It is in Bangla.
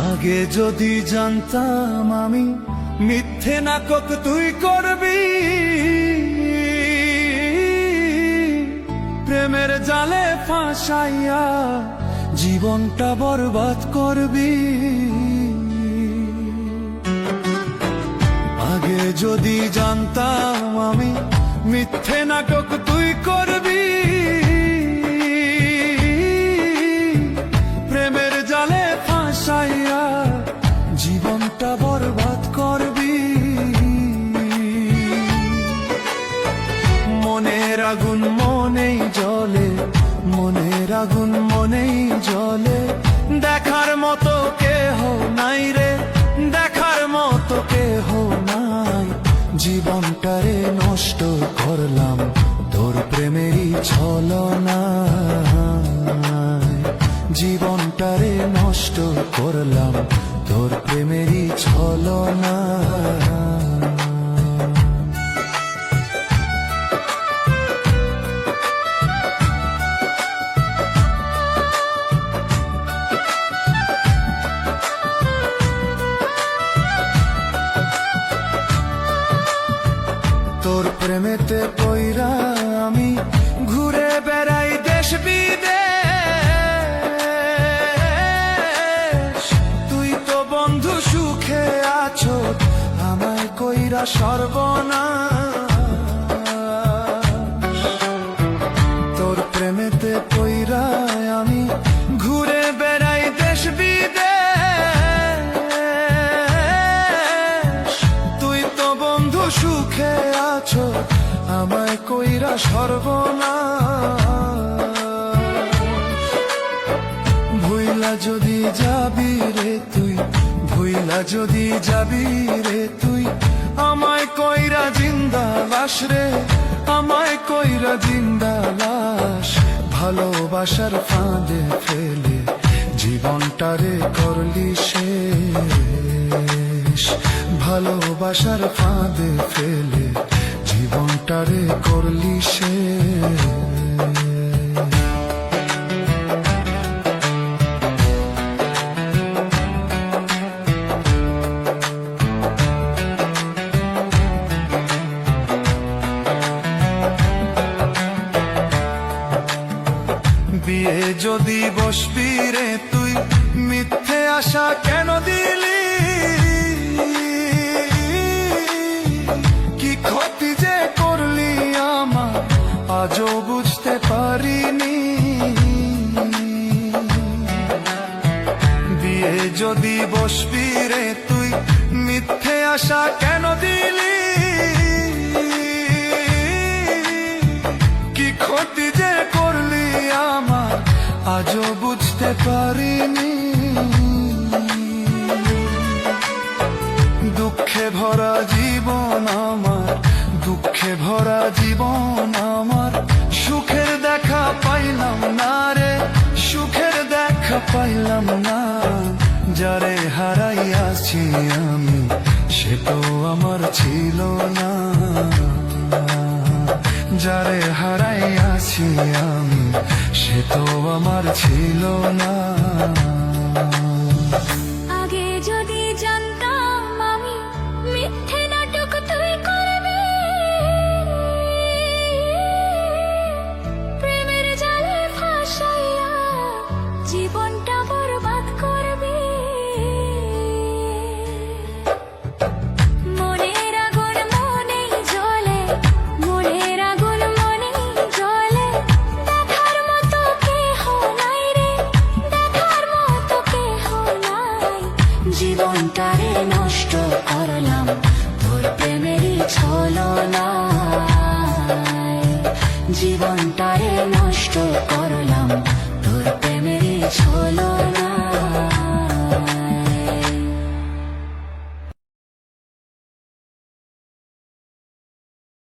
আগে যদি জানতাম আমি মিথ্যে নাটক তুই করবি, প্রেমের জালে ফাঁসাইয়া জীবনটা বরবাদ করবি। আগে যদি জানতাম আমি মিথ্যে নাটক তুই করবি, প্রেমের জালে ফাঁসাইয়া জীবনটা বরবাদ করবি। মনের আগুন মনেই জ্বলে, মনের আগুন মনেই জ্বলে, দেখার মতো কেহ নাই রে, দেখার মতো কেহ নাই। জীবনটারে নষ্ট করলাম তোর প্রেমেরই ছলনায়, জীবনটারে নষ্ট করলাম তোর প্রেমেরই ছলনায়। তোর প্রেমেতে পইরা আমি ঘুরে বেড়াই দেশ বিদেশ, তুই তো বন্ধু সুখে আছো আমায় কইরা সর্বনাশ। তোর প্রেমেতে পইরা আমি ঘুরে বেড়াই দেশ বিদেশ, তুই তো বন্ধু সুখে আছো আমায় কইরা সর্বনাশ। ভুইলা যদি যাবি রে তুই, ভুইলা যদি যাবি রে তুই, আমায় কইরা জিন্দা লাশ রে, আমায় কইরা জিন্দা লাশ। ভালোবাসার ফাঁদে ফেলে জীবনটারে করলি শেষ, ভালোবাসার ফাঁদে ফেলে জীবনটারে করলি শেষ। বিয়ে যদি বসবি রে তুই, মিথ্যে আশা কেন দিলি? কি ক্ষতি যে করলি আমার আজও বুঝতে পারিনি। বিয়ে যদি বসবি রে তুই, মিথ্যে আশা কেন দিলি? কি ক্ষতি যে করলি আমার আজও বুঝতে পারিনি। দুঃখে ভরা জীবন আমার, দুঃখে ভরা জীবন আমার, সুখের দেখা পাইলাম না রে, সুখের দেখা পাইলাম না। যারে হারাইয়াছি আমি সে তো আমার ছিল না, যারে হারাইয়াছি আমি সে তো আমার ছিল না। আগে যদি জানতাম আমি মিথ্যে নাটক তুই করবি, প্রেমের জালে ফাঁসাইয়া জীবনটা বরবাদ করবি। মনের আগুন মনেই জ্বলে, মনের আগুন মনেই জ্বলে, দেখার মতো কেহ নাই রে, দেখার মতো কেহ নাই। জীবনটারে নষ্ট করলাম